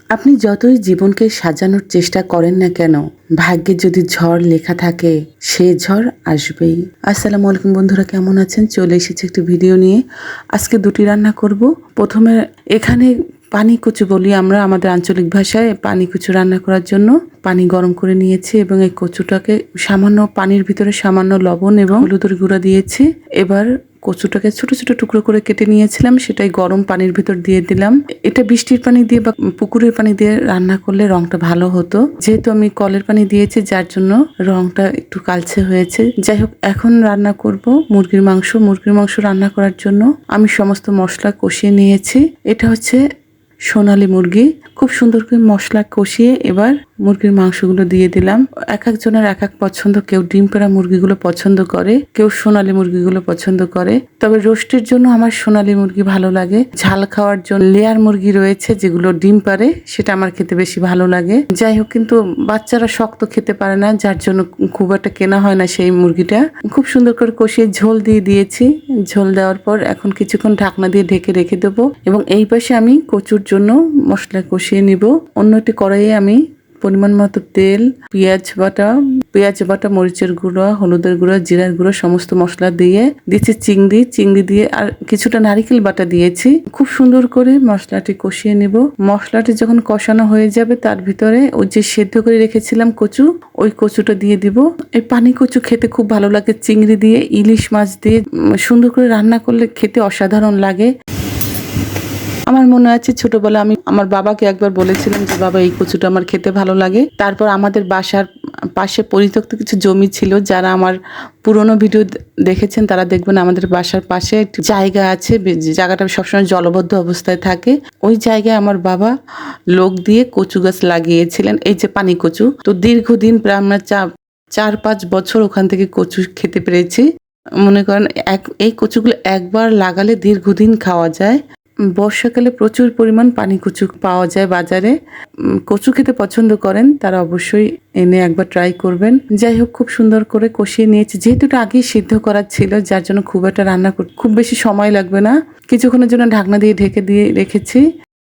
আপনি যতই জীবনকে সাজানোর চেষ্টা করেন না কেন, ভাগ্যে যদি ঝড় লেখা থাকে সে ঝড় আসবেই। আসসালামু আলাইকুম বন্ধুরা, কেমন আছেন? চলে এসেছি একটি ভিডিও নিয়ে। আজকে দুটি রান্না করব। প্রথমে এখানে পানি কচু বলি আমরা আমাদের আঞ্চলিক ভাষায়। পানি কচু রান্না করার জন্য পানি গরম করে নিয়েছি এবং এই কচুটাকে সামান্য পানির ভিতরে সামান্য লবণ এবং হলুদের গুঁড়া দিয়েছি। এবার কচুটাকে ছোট ছোট টুকরো করে কেটে নিয়েছিলাম, সেটাই গরম পানির ভিতর দিয়ে দিলাম। এটা বৃষ্টির পানি দিয়ে বা পুকুরের পানি দিয়ে রান্না করলে রংটা ভালো হতো, যেহেতু আমি কলের পানি দিয়েছি যার জন্য রংটা একটু কালচে হয়েছে। যাই হোক, এখন রান্না করব মুরগির মাংস। মুরগির মাংস রান্না করার জন্য আমি সমস্ত মশলা কষিয়ে নিয়েছি। এটা হচ্ছে সোনালী মুরগি। খুব সুন্দর করে মশলা কষিয়ে এবার মুরগির মাংসগুলো দিয়ে দিলাম। এক একজনের এক এক পছন্দ, কেউ ডিম পাড়া মুরগিগুলো পছন্দ করে, কেউ সোনালী মুরগিগুলো পছন্দ করে। তবে রোস্টের জন্য আমার সোনালী মুরগি ভালো লাগে। ঝাল খাওয়ার জন্য লেয়ার মুরগি রয়েছে যেগুলো ডিম পারে, সেটা আমার খেতে বেশি ভালো লাগে। যাই হোক, কিন্তু বাচ্চারা শক্ত খেতে পারে না, যার জন্য খুব একটা কেনা হয় না সেই মুরগিটা। খুব সুন্দর করে কষিয়ে ঝোল দিয়ে দিয়েছি। ঝোল দেওয়ার পর এখন কিছুক্ষণ ঢাকনা দিয়ে ঢেকে রেখে দেবো এবং এই পাশে আমি কচুর জন্য মশলা কষিয়ে নিব। অন্য একটি কড়াইয়ে আমি পরিমাণ মতো তেল, পেঁয়াজ বাটা, মরিচের গুঁড়ো, হলুদের গুঁড়ো, জিরার গুঁড়ো সমস্ত মশলা দিয়ে দিয়েছি। চিংড়ি দিয়ে আর কিছুটা নারিকেল বাটা দিয়েছি। খুব সুন্দর করে মশলাটি কষিয়ে নিব। মশলাটি যখন কষানো হয়ে যাবে তার ভিতরে ওই যে সেদ্ধ করে রেখেছিলাম কচু, ওই কচুটা দিয়ে দিব। এই পানি কচু খেতে খুব ভালো লাগে। চিংড়ি দিয়ে, ইলিশ মাছ দিয়ে সুন্দর করে রান্না করলে খেতে অসাধারণ লাগে। আমার মনে আছে ছোটবেলা আমি আমার বাবাকে একবার বলেছিলাম যে বাবা, এই কচুটা আমার খেতে ভালো লাগে। তারপর আমাদের বাসার পাশে পরিত্যক্ত কিছু জমি ছিল। যারা আমার পুরনো ভিডিও দেখেছেন তারা দেখবেন আমাদের বাসার পাশে একটি জায়গা আছে, জায়গাটা সবসময় জলবদ্ধ অবস্থায় থাকে। ওই জায়গায় আমার বাবা লোক দিয়ে কচু গাছ লাগিয়েছিলেন, এই যে পানি কচু। তো দীর্ঘদিন প্রায় আমরা 4-5 বছর ওখান থেকে কচু খেতে পেরেছি। মনে করেন এই কচুগুলো একবার লাগালে দীর্ঘদিন খাওয়া যায়। বর্ষাকালে প্রচুর পরিমাণ পানি কচু পাওয়া যায় বাজারে। কচু খেতে পছন্দ করেন তারা অবশ্যই এনে একবার ট্রাই করবেন। যাই হোক, খুব সুন্দর করে কষিয়ে নিয়েছি। যেহেতু এটা আগেই সিদ্ধ করার ছিল, যার জন্য খুব একটা রান্না করতে খুব বেশি সময় লাগবে না। কিছুক্ষণের জন্য ঢাকনা দিয়ে ঢেকে দিয়ে রেখেছি।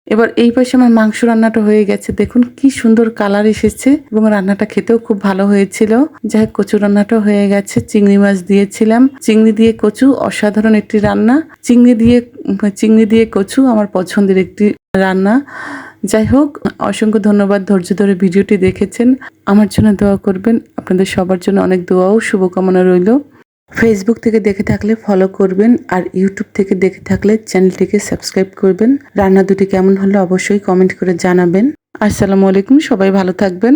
এবার এই পাশে আমার মাংস রান্নাটা হয়ে গেছে। দেখুন কি সুন্দর কালার এসেছে এবং রান্নাটা খেতেও খুব ভালো হয়েছিল। যাই হোক, কচু রান্নাটা হয়ে গেছে। চিংড়ি মাছ দিয়েছিলাম। চিংড়ি দিয়ে কচু অসাধারণ একটি রান্না। চিংড়ি দিয়ে কচু আমার পছন্দের একটি রান্না। যাই হোক, অসংখ্য ধন্যবাদ ধৈর্য ধরে ভিডিওটি দেখেছেন। আমার জন্য দোয়া করবেন। আপনাদের সবার জন্য অনেক দোয়া ও শুভকামনা রইল। ফেসবুক থেকে দেখে থাকলে ফলো করবেন আর ইউটিউব থেকে দেখে থাকলে চ্যানেলটিকে সাবস্ক্রাইব করবেন। রান্না দুটি কেমন হলো অবশ্যই কমেন্ট করে জানাবেন। আসসালামু আলাইকুম, সবাই ভালো থাকবেন।